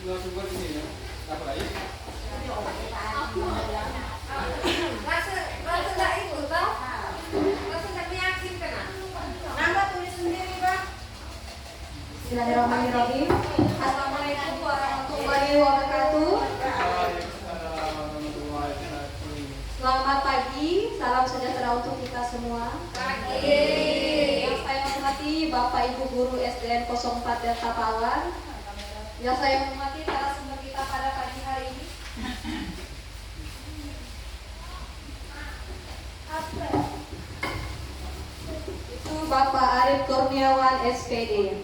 sumber ini ya. Apa lagi? Rasa enggak itu toh? Rasa enggak meyakinkan. Nambah tulis sendiri, Pak. Bismillahirrahmanirrahim. Assalamualaikum warahmatullahi wabarakatuh. Selamat pagi, salam sejahtera untuk kita semua. Yang saya hormati Bapak Ibu Guru SDN 04 Delta Pawan. Yang saya hormati narasumber kita pada pagi hari ini. Itu Bapak Arif Kurniawan SPD.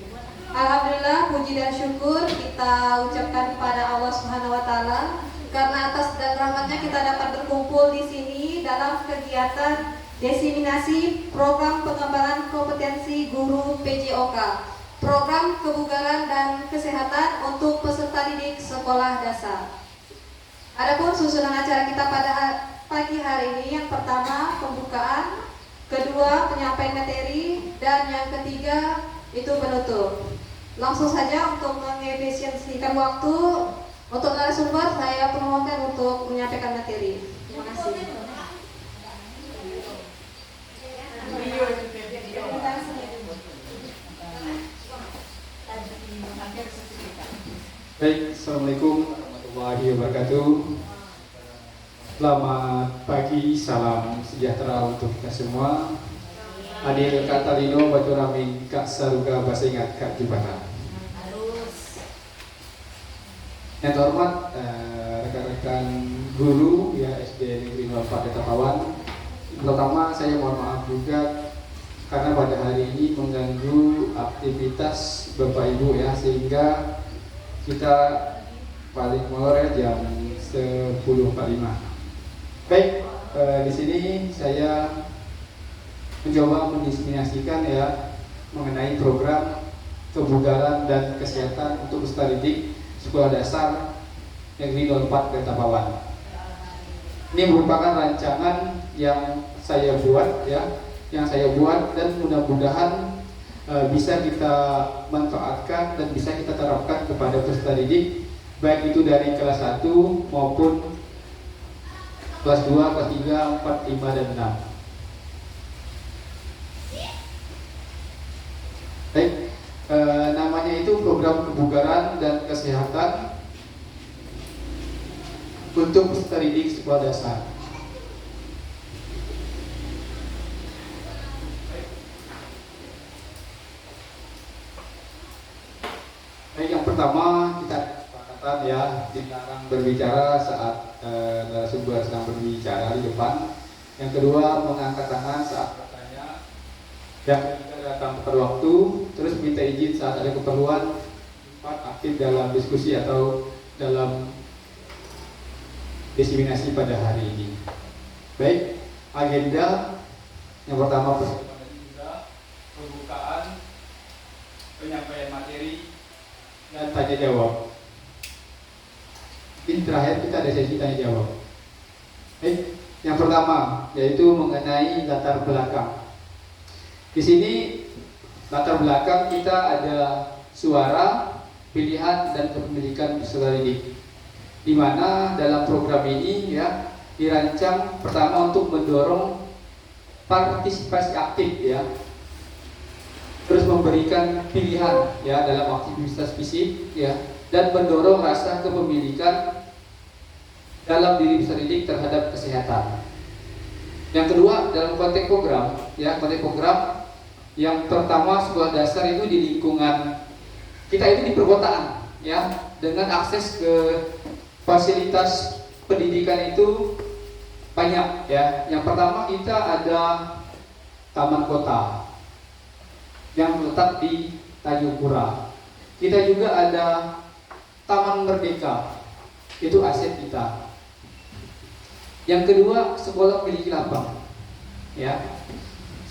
Alhamdulillah, puji dan syukur kita ucapkan kepada Allah Subhanahu wa taala karena atas dan rahmatnya kita dapat berkumpul di sini dalam kegiatan diseminasi program pengembangan kompetensi guru PJOK, program kebugaran dan kesehatan untuk peserta didik sekolah dasar. Adapun susunan acara kita pada pagi hari ini, yang pertama pembukaan, kedua penyampaian materi, dan yang ketiga itu penutup. Langsung saja untuk mengefisiensikan waktu, untuk narasumber saya permohonkan untuk menyampaikan materi. Terima kasih. Baik, Assalamualaikum warahmatullahi wabarakatuh. Selamat pagi, salam sejahtera untuk kita semua. Adil kata Lino, batu ramin, kak saruga, bahasa ingat, kak jubatan. Yang terhormat rekan-rekan guru ya SD Negeri 04 Delta Pawan. Pertama saya mohon maaf juga karena pada hari ini mengganggu aktivitas Bapak Ibu ya, sehingga kita paling molor ya jam 10.45. Baik, di sini saya mencoba mendiseminasikan ya mengenai program kebugaran dan kesehatan untuk peserta didik Sekolah Dasar Negeri 04 Delta Pawan. Ini merupakan rancangan yang saya buat ya, dan mudah-mudahan bisa kita manfaatkan dan bisa kita terapkan kepada peserta didik, baik itu dari kelas 1 maupun kelas 2, kelas 3, 4, 5, dan 6. Baik, namanya itu program kebugaran dan kesehatan untuk peserta didik sekolah dasar. Baik, yang pertama kita kesepakatan ya, dilarang berbicara saat narasumber sedang berbicara di depan. Yang kedua, mengangkat tangan saat bertanya. Yang ketiga, datang tepat waktu. Terus minta izin saat ada keperluan. Empat, aktif dalam diskusi atau dalam diseminasi pada hari ini. Baik, agenda yang pertama pembukaan, penyampaian materi, dan tanya jawab. Ini terakhir kita ada sesi tanya jawab. Baik, yang pertama yaitu mengenai latar belakang. Di sini latar belakang kita ada suara, pilihan, dan kepemilikan peserta didik. Di mana dalam program ini ya dirancang pertama untuk mendorong partisipasi aktif ya, terus memberikan pilihan ya dalam aktivitas fisik ya, dan mendorong rasa kepemilikan dalam diri peserta didik terhadap kesehatan. Yang kedua, dalam konteks program ya, konteks program yang pertama sekolah dasar itu di lingkungan kita itu di perkotaan ya, dengan akses ke fasilitas pendidikan itu banyak ya. Yang pertama kita ada taman kota yang terletak di Tanjung Pura. Kita juga ada Taman Merdeka, itu aset kita. Yang kedua, sekolah memiliki lapang ya,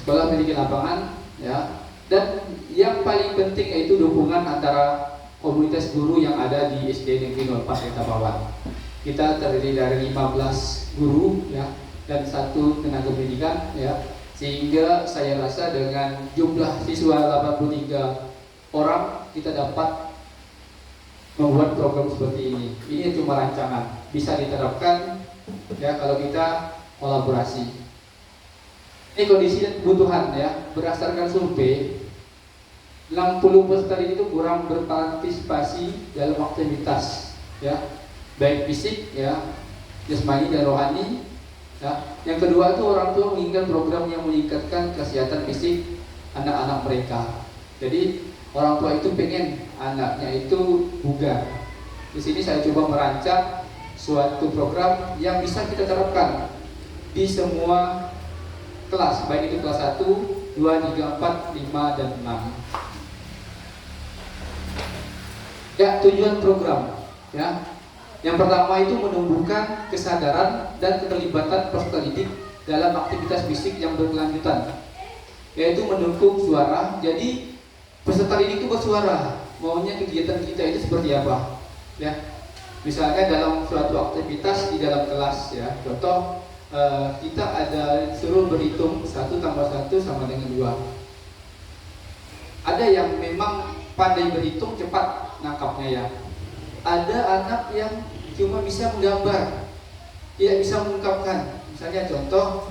sekolah memiliki lapangan ya, dan yang paling penting yaitu dukungan antara komunitas guru yang ada di SD Negeri 04 Delta Pawan. Kita terdiri dari 15 guru ya, dan 1 tenaga pendidikan ya, sehingga saya rasa dengan jumlah siswa 83 orang kita dapat membuat program seperti ini. Ini cuma rancangan, bisa diterapkan ya kalau kita kolaborasi. Ini kondisi dan kebutuhan ya, berdasarkan survei 60% itu kurang berpartisipasi dalam aktivitas ya, baik fisik ya, jasmani dan rohani ya. Yang kedua itu orang tua menginginkan program yang meningkatkan kesehatan fisik anak-anak mereka. Jadi orang tua itu pengen anaknya itu bugar. Di sini saya coba merancang suatu program yang bisa kita terapkan di semua kelas, baik itu kelas 1, 2, 3, 4, 5, dan 6. Ya, tujuan program ya. Yang pertama itu menumbuhkan kesadaran dan keterlibatan peserta didik dalam aktivitas fisik yang berkelanjutan, yaitu mendukung suara. Jadi peserta didik itu bersuara, maunya kegiatan kita itu seperti apa ya. Misalnya dalam suatu aktivitas di dalam kelas ya, contoh kita ada suruh berhitung 1 tambah 1 sama dengan 2. Ada yang memang pandai berhitung, cepat nangkapnya ya. Ada anak yang cuma bisa menggambar, tidak bisa mengungkapkan. Misalnya contoh,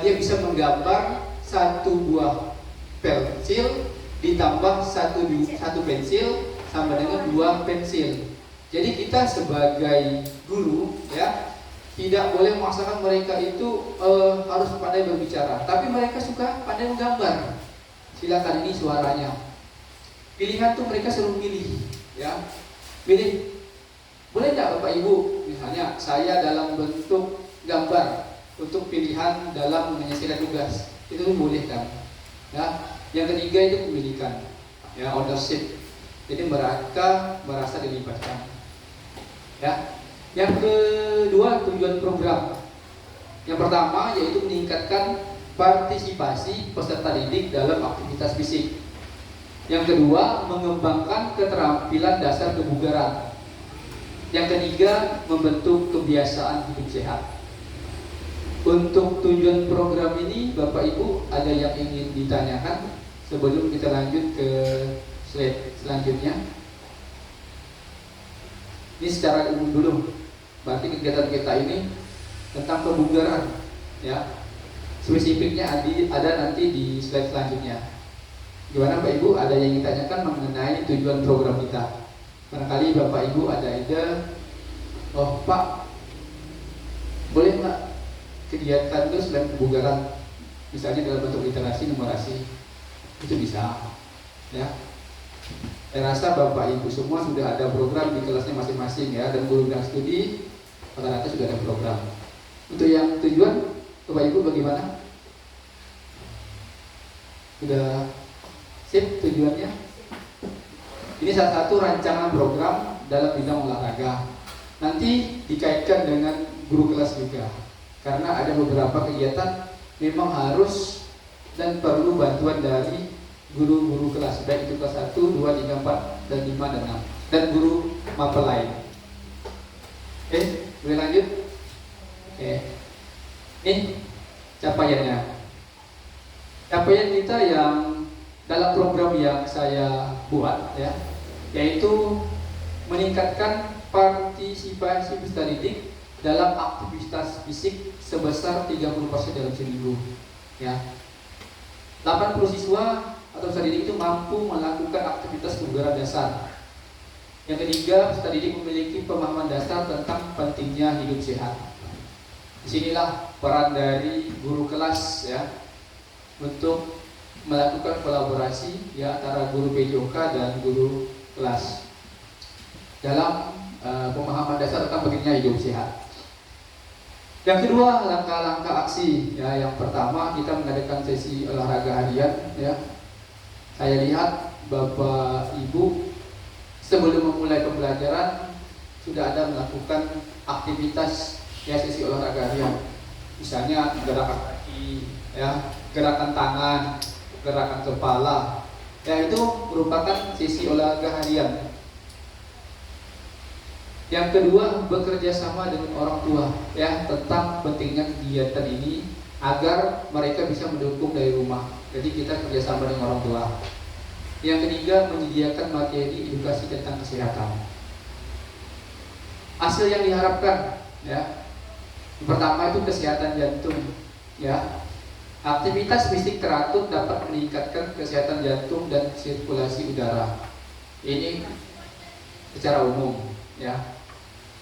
dia bisa menggambar 1 buah pensil ditambah 1 pensil sama dengan 2 pensil. Jadi kita sebagai guru ya, tidak boleh memaksakan mereka itu harus pandai berbicara, tapi mereka suka pandai menggambar. Silakan, ini suaranya. Pilihan tuh mereka suruh pilih ya. Pilih. Boleh nggak Bapak Ibu, misalnya saya dalam bentuk gambar untuk pilihan dalam menyelesaikan tugas, itu boleh kan? Ya. Yang ketiga itu pemilikan, ya, ownership. Jadi mereka merasa dilibatkan. Ya. Yang kedua, tujuan program. Yang pertama yaitu meningkatkan partisipasi peserta didik dalam aktivitas fisik. Yang kedua, mengembangkan keterampilan dasar kebugaran. Yang ketiga, membentuk kebiasaan hidup sehat. Untuk tujuan program ini, Bapak Ibu ada yang ingin ditanyakan sebelum kita lanjut ke slide selanjutnya? Ini secara umum dulu. Berarti kegiatan kita ini tentang kebugaran, ya. Spesifiknya ada nanti di slide selanjutnya. Gimana Bapak Ibu, ada yang ditanyakan mengenai tujuan program kita? Barangkali Bapak Ibu ada ide, oh Pak, boleh nggak kegiatan itu selain kebugaran, misalnya dalam bentuk literasi, numerasi, itu bisa, ya. Saya rasa Bapak Ibu semua sudah ada program di kelasnya masing-masing ya, dan guru dan studi rata-rata sudah ada program. Untuk yang tujuan, Bapak Ibu bagaimana? Sudah sip tujuannya? Ini salah satu rancangan program dalam bidang olahraga. Nanti dikaitkan dengan guru kelas juga, karena ada beberapa kegiatan memang harus dan perlu bantuan dari guru-guru kelas, baik itu kelas 1, 2, 3, 4, dan 5, dan 6, dan guru mapel lain. Oke, boleh lanjut? Oke. Ini capaiannya. Capaian kita yang dalam program yang saya buat ya, yaitu meningkatkan partisipasi peserta didik dalam aktivitas fisik sebesar 30% dalam seminggu ya. 80 siswa atau peserta didik itu mampu melakukan aktivitas kebugaran dasar. Yang ketiga, peserta didik memiliki pemahaman dasar tentang pentingnya hidup sehat. Disinilah peran dari guru kelas ya, untuk melakukan kolaborasi ya antara guru PJOK dan guru kelas dalam pemahaman dasar tentang pentingnya hidup sehat. Yang kedua, langkah-langkah aksi ya. Yang pertama, kita mengadakan sesi olahraga harian ya. Saya lihat Bapak Ibu sebelum memulai pembelajaran sudah ada melakukan aktivitas ya, sesi olahraga harian. Misalnya gerakan kaki ya, gerakan tangan, gerakan kepala, ya itu merupakan sesi olahraga harian. Yang kedua, bekerja sama dengan orang tua ya, tentang pentingnya kegiatan ini agar mereka bisa mendukung dari rumah. Jadi kita kerjasama dengan orang tua. Yang ketiga, menyediakan materi edukasi tentang kesehatan. hasil yang diharapkan, ya. Pertama itu kesehatan jantung, ya. Aktivitas fisik teratur dapat meningkatkan kesehatan jantung dan sirkulasi udara. Ini secara umum, ya.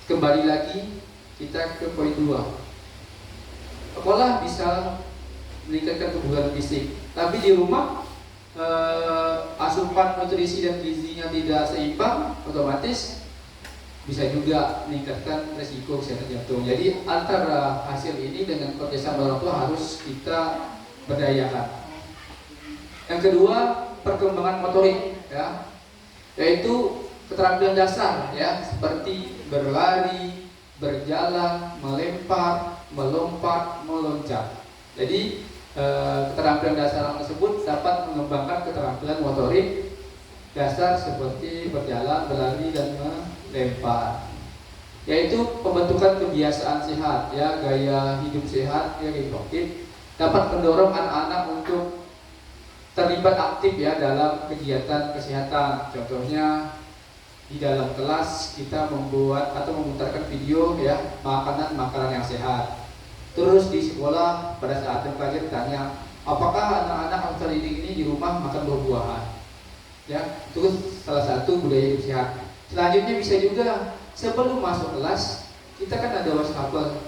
Kembali lagi kita ke poin 2. Sekolah bisa meningkatkan kebugaran fisik, tapi di rumah asupan nutrisi dan gizinya tidak seimbang, otomatis bisa juga meningkatkan resiko kesehatan jantung. Jadi antara hasil ini dengan kerjasama orang tua harus kita berdayakan. Yang kedua, perkembangan motorik, ya, yaitu keterampilan dasar, ya, seperti berlari, berjalan, melempar, melompat, meloncat. Jadi keterampilan dasar tersebut dapat mengembangkan keterampilan motorik dasar seperti berjalan, berlari, dan melempar. Yaitu pembentukan kebiasaan sehat, ya, gaya hidup sehat yang produktif dapat mendorong anak-anak untuk terlibat aktif, ya, dalam kegiatan kesehatan. Contohnya di dalam kelas kita membuat atau memutarkan video, ya, makanan yang sehat. Terus di sekolah pada saat pelajar tanya, apakah anak-anak harus terdidik ini di rumah makan buah-buahan? Ya, itu salah satu budaya hidup sehat. Selanjutnya bisa juga sebelum masuk kelas kita kan ada wastafel.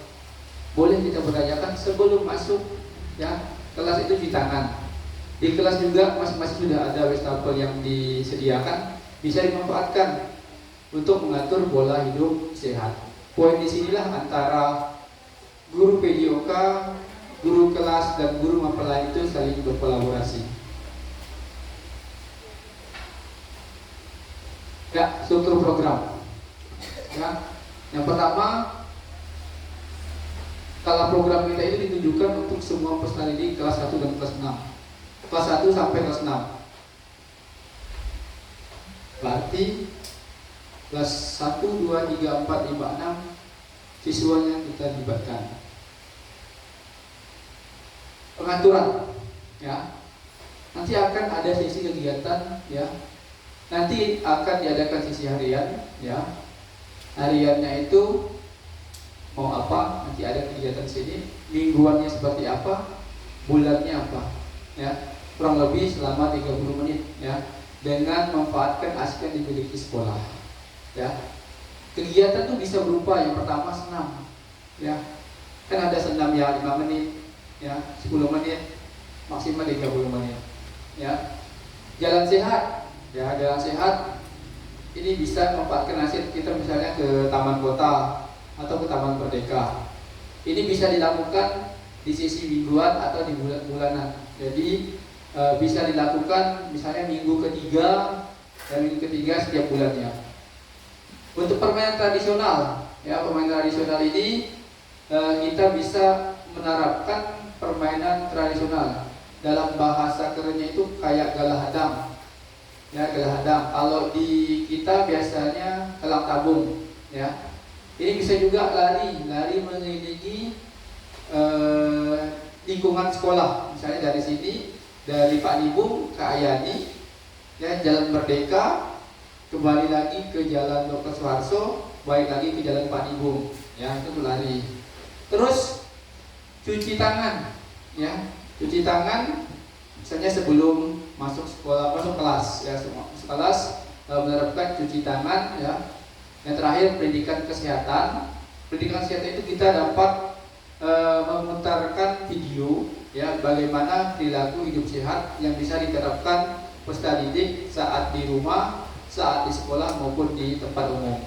Boleh kita berdayakan sebelum masuk, ya, kelas itu cuci tangan. Di kelas juga masing-masing sudah ada wastafel yang disediakan, bisa dimanfaatkan untuk mengatur pola hidup sehat. Poin di sinilah antara guru PJOK, guru kelas, dan guru mempelai itu saling berkolaborasi. Ya, struktur program. Ya, yang pertama, skala program kita ini ditujukan untuk semua peserta didik kelas 1 dan kelas 6. Kelas 1 sampai kelas 6. Berarti kelas 1, 2, 3, 4, 5, 6 siswanya kita libatkan. Pengaturan, ya, nanti akan ada sesi kegiatan, ya, nanti akan diadakan sesi harian, ya, hariannya itu mau apa, nanti ada kegiatan sini, mingguannya seperti apa, bulannya apa, ya, kurang lebih selama 30 menit, ya, dengan memanfaatkan aspek yang dimiliki sekolah, ya. Kegiatan itu bisa berupa yang pertama senam, ya, kan ada senam ya 5 menit, ya, 10 menit, maksimal 30 menit, ya. Jalan sehat, ya, jalan sehat ini bisa memanfaatkan hasil kita misalnya ke taman kota atau ke taman merdeka. Ini bisa dilakukan di sisi mingguan atau di bulan-bulanan. Jadi bisa dilakukan misalnya minggu ketiga dan minggu ketiga setiap bulannya. Untuk permainan tradisional, ya, permainan tradisional ini kita bisa menerapkan permainan tradisional. Dalam bahasa kerennya itu kayak galahadam, ya, galahadam. Kalau di kita biasanya kelang tabung, ya. Ini bisa juga lari mengelilingi lingkungan sekolah. Misalnya dari sini, dari Pak Nibung ke Ayani, ya, Jalan Merdeka, kembali lagi ke Jalan Dr. Suharso, balik lagi ke Jalan Pak Nibung, ya, itu lari. Terus cuci tangan, ya, cuci tangan misalnya sebelum masuk sekolah, masuk kelas, ya, semua kelas menerapkan cuci tangan, ya. Yang terakhir pendidikan kesehatan. Pendidikan kesehatan itu kita dapat memutarkan video, ya, bagaimana perilaku hidup sehat yang bisa diterapkan peserta didik saat di rumah, saat di sekolah maupun di tempat umum.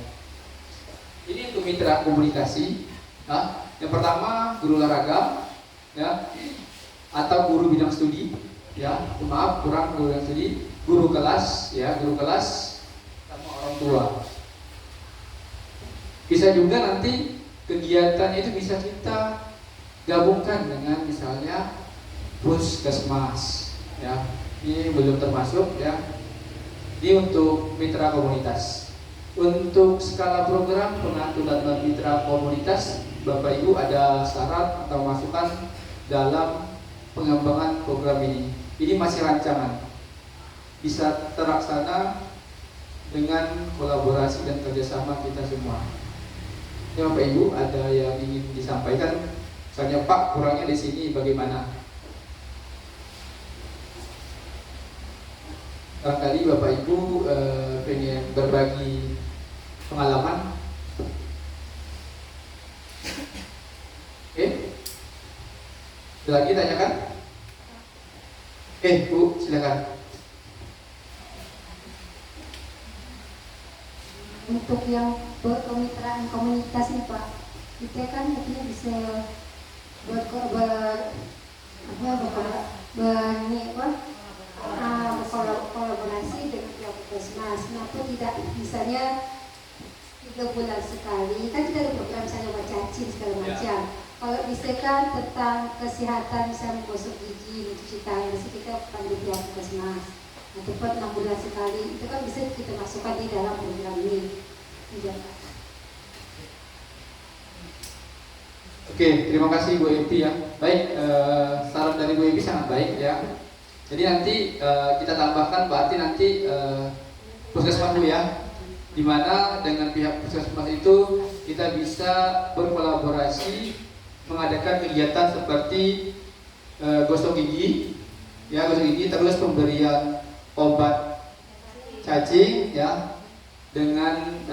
Ini untuk mitra komunikasi, ya. Yang pertama guru olahraga, ya, atau guru bidang studi, ya, maaf kurang guru bidang studi, guru kelas, ya, guru kelas sama orang tua. Bisa juga nanti kegiatan itu bisa kita gabungkan dengan misalnya puskesmas, ya. Ini belum termasuk, ya. Ini untuk mitra komunitas. Untuk skala program pengaturan mitra komunitas, Bapak Ibu ada syarat atau masukan dalam pengembangan program ini. Ini masih rancangan, bisa terlaksana dengan kolaborasi dan kerjasama kita semua. Ya Bapak Ibu, ada yang ingin disampaikan? Misalnya Pak, kurangnya di sini bagaimana? Barangkali Bapak Ibu pengen berbagi pengalaman. Oke, lagi tanyakan? Bu, silakan. Untuk yang berkemitraan komunitas nih Pak, kita kan artinya bisa berkolaborasi dengan pihak puskesmas. Kenapa tidak misalnya 3 bulan sekali, kan tidak ada program misalnya buat cacing segala macam. Kalau bisa kan tentang kesehatan, misalnya gosok gigi, mencuci tangan, bisa kita panggil pihak puskesmas. Nah, tepat 6 bulan sekali, itu kan bisa kita masukkan di dalam program ini. Iya. Oke, terima kasih Bu Evi ya. Baik, saran dari Bu Evi sangat baik ya. Jadi nanti kita tambahkan berarti nanti puskesmas Bu ya, dimana dengan pihak puskesmas itu kita bisa berkolaborasi mengadakan kegiatan seperti gosok gigi, ya gosok gigi, terus pemberian obat cacing ya, dengan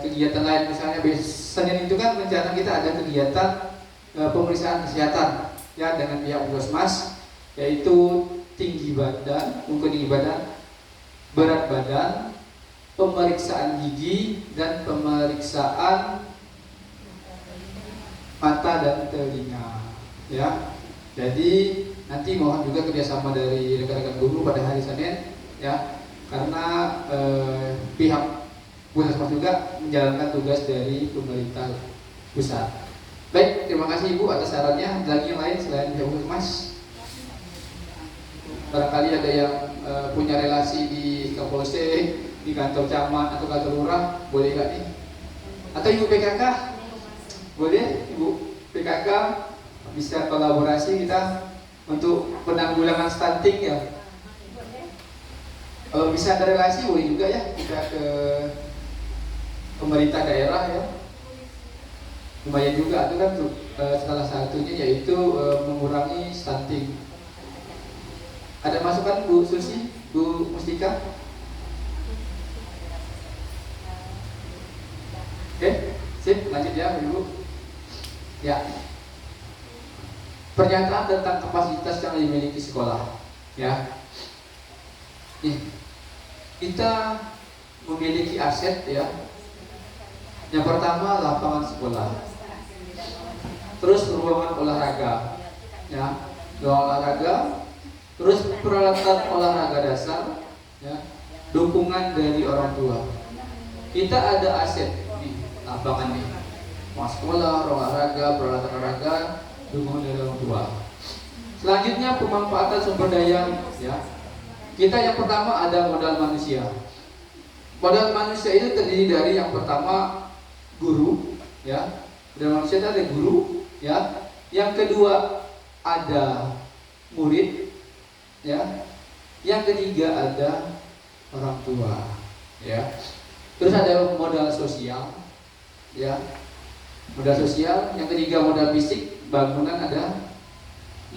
kegiatan lain. Misalnya Senin itu kan rencana kita ada kegiatan pemeriksaan kesehatan ya dengan pihak puskesmas, yaitu tinggi badan, ukur tinggi badan, berat badan, pemeriksaan gigi dan pemeriksaan mata dan telinga ya. Jadi nanti mohon juga kerjasama dari rekan-rekan guru pada hari Senin ya, karena pihak puskesmas juga menjalankan tugas dari pemerintah pusat. Baik, terima kasih Ibu atas sarannya. Lagi yang lain selain pihak puskesmas? Barangkali ada yang punya relasi di Kapolsek, di kantor camat atau kantor lurah, boleh nggak nih? Atau Ibu PKK? Boleh Ibu PKK bisa kolaborasi kita untuk penanggulangan stunting ya. Kalau bisa ada relasi boleh juga ya, kita ke pemerintah daerah ya. Lumayan juga itu kan salah satunya yaitu mengurangi stunting. Ada masukan Bu Susi, Bu Mustika? Oke, sip, lanjut ya Ibu. Ya. Pernyataan tentang kapasitas yang dimiliki sekolah ya. Kita memiliki aset ya. Yang pertama lapangan sekolah, terus ruangan olahraga ya, ruangan olahraga, terus peralatan olahraga dasar ya, dukungan dari orang tua. Kita ada aset nih, lapangan nih, ruang sekolah, ruang olahraga, peralatan olahraga, dukungan dari orang tua. Selanjutnya pemanfaatan sumber daya ya. Kita yang pertama ada modal manusia. Modal manusia itu terdiri dari yang pertama guru ya. Modal manusia itu ada guru ya. Yang kedua ada murid ya. Yang ketiga ada orang tua ya. Terus ada modal sosial ya. Modal sosial, yang ketiga modal fisik, bangunan ada.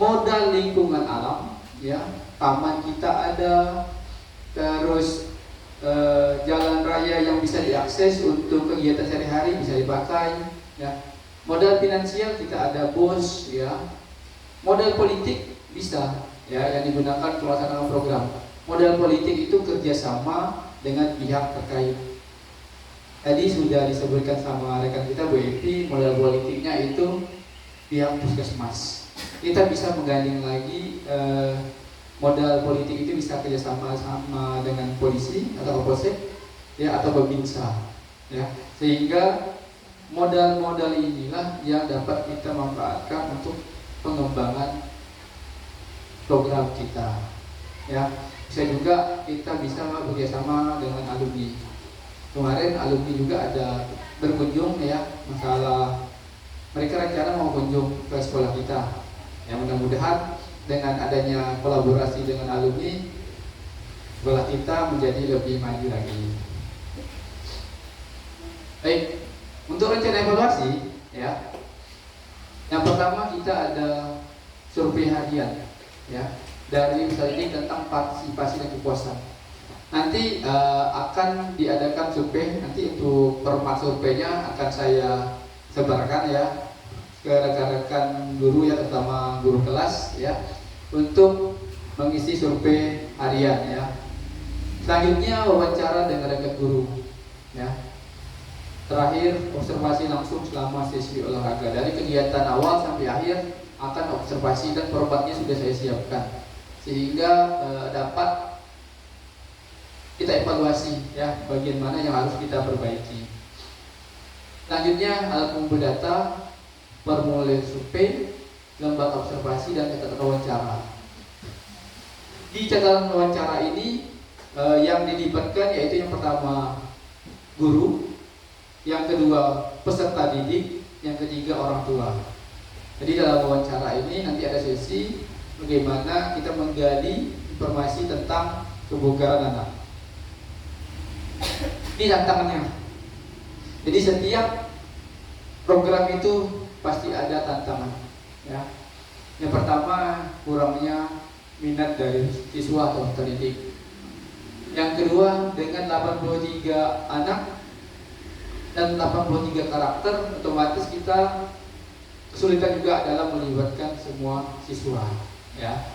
Modal lingkungan alam ya. Taman kita ada, terus jalan raya yang bisa diakses untuk kegiatan sehari-hari bisa dipakai ya. Modal finansial kita ada BOS ya. Modal politik bisa ya, yang digunakan pelaksanaan program. Modal politik itu kerjasama dengan pihak terkait. Tadi sudah disebutkan sama rekan kita Bu Evi, modal politiknya itu pihak puskesmas. Kita bisa menggandeng lagi modal politik itu bisa kerjasama sama dengan polisi atau Kapolsek ya, atau Babinsa ya, sehingga modal-modal inilah yang dapat kita manfaatkan untuk pengembangan program kita ya. Bisa juga kita bisa bekerjasama dengan alumni. Kemarin alumni juga ada berkunjung ya, masalah mereka rencana mau kunjung ke sekolah kita ya. Mudah-mudahan dengan adanya kolaborasi dengan alumni, sekolah kita menjadi lebih maju lagi. Baik, Untuk rencana evaluasi, ya, yang pertama kita ada survei harian, ya, dari usaha ini tentang partisipasi dan kepuasan. Nanti akan diadakan survei. Nanti untuk format surveinya akan saya sebarkan ya ke rekan-rekan guru ya, terutama guru kelas ya, untuk mengisi survei harian ya. Selanjutnya wawancara dengan rekan guru ya. Terakhir observasi langsung selama sesi olahraga. Dari kegiatan awal sampai akhir akan observasi dan formatnya sudah saya siapkan sehingga dapat kita evaluasi ya bagian mana yang harus kita perbaiki. Selanjutnya alat pengumpul data, formulir survei, lembaga observasi dan catatan wawancara. Di catatan wawancara ini yang dilibatkan yaitu yang pertama guru, yang kedua peserta didik, yang ketiga orang tua. Jadi dalam wawancara ini nanti ada sesi bagaimana kita menggali informasi tentang kebugaran anak. Ini tantangannya. Jadi setiap program itu pasti ada tantangan. Ya. Yang pertama kurangnya minat dari siswa atau terdidik. Yang kedua dengan 83 anak dan 83 karakter, otomatis kita kesulitan juga dalam melibatkan semua siswa ya.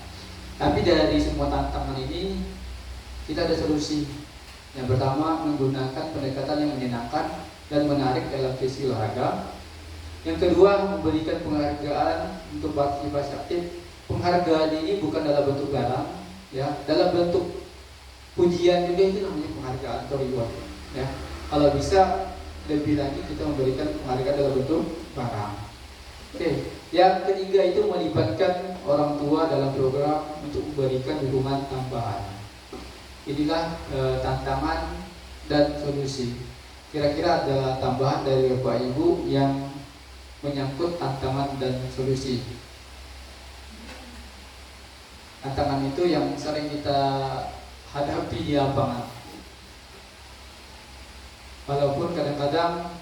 Tapi dari semua tantangan ini kita ada solusi. Yang pertama menggunakan pendekatan yang menyenangkan dan menarik dalam sesi olahraga. Yang kedua memberikan penghargaan untuk partisipasi aktif. Penghargaan ini bukan dalam bentuk barang ya, dalam bentuk pujian juga, itu namanya penghargaan atau reward ya. Kalau bisa lebih lagi kita memberikan penghargaan dalam bentuk barang. Oke. Yang ketiga itu melibatkan orang tua dalam program untuk memberikan dukungan tambahan. Inilah tantangan dan solusi. Kira-kira ada tambahan dari Bapak Ibu yang menyangkut tantangan dan solusi. Tantangan itu yang sering kita hadapi di lapangan. Walaupun kadang-kadang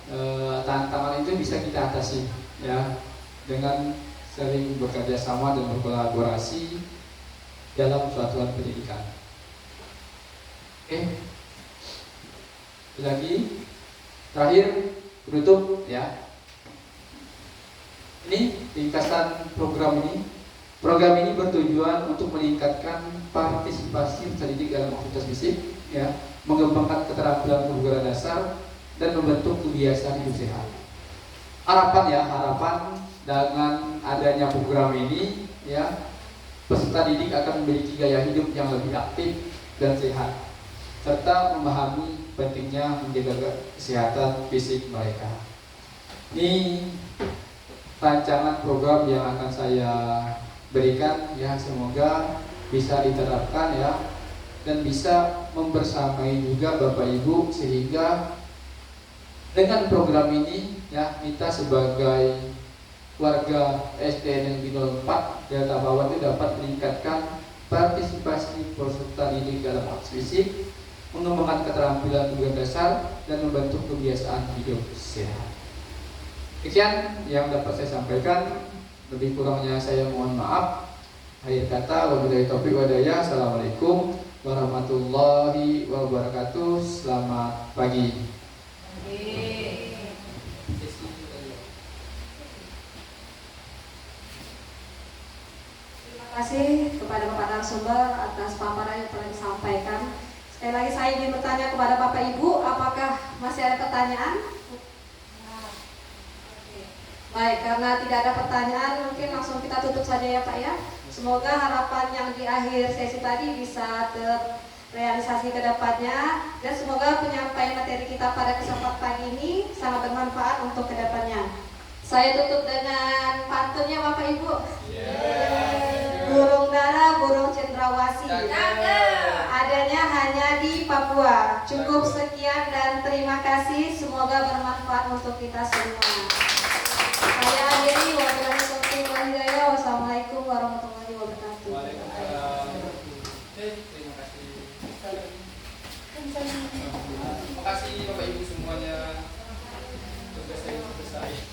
tantangan itu bisa kita atasi ya dengan sering bekerja sama dan berkolaborasi dalam satuan pendidikan. Oke. Lagi terakhir penutup ya. Ini ringkasan program ini. Program ini bertujuan untuk meningkatkan partisipasi pendidik dalam aktivitas fisik ya, mengembangkan keterampilan kebugaran dasar dan membentuk kebiasaan hidup sehat. Harapan dengan adanya program ini ya, peserta didik akan memiliki gaya hidup yang lebih aktif dan sehat, serta memahami pentingnya menjaga kesehatan fisik mereka. Ini rancangan program yang akan saya berikan ya, semoga bisa diterapkan ya, dan bisa membersamai juga Bapak Ibu, sehingga dengan program ini ya kita sebagai warga SDN Negeri 04 Delta Bawah itu dapat meningkatkan partisipasi peserta didik dalam aktivitas fisik, mengembangkan keterampilan kebugaran dasar dan membentuk kebiasaan hidup sehat. Sekian yang dapat saya sampaikan. Lebih kurangnya saya mohon maaf. Akhir kata, wabillahi taufiq wal hidayah. Assalamualaikum warahmatullahi wabarakatuh. Selamat pagi. Terima kasih kepada Bapak narasumber atas paparan yang telah disampaikan. Sekali lagi saya ingin bertanya kepada Bapak Ibu, apakah masih ada pertanyaan? Baik, karena tidak ada pertanyaan, mungkin langsung kita tutup saja ya Pak ya. Semoga harapan yang di akhir sesi tadi bisa terrealisasi ke depannya, dan semoga penyampaian materi kita pada kesempatan pagi ini sangat bermanfaat untuk ke depannya. Saya tutup dengan pantunnya Bapak Ibu. Burung dara, burung cendrawasih. Adanya hanya di Papua. Cukup sekian dan terima kasih. Semoga bermanfaat untuk kita semua. Saya akhiri, wabillahi taufiq wal hidayah. Wassalamualaikum warahmatullahi wabarakatuh. Waalaikumsalam. Terima kasih. Terima kasih Bapak Ibu semuanya. selesai.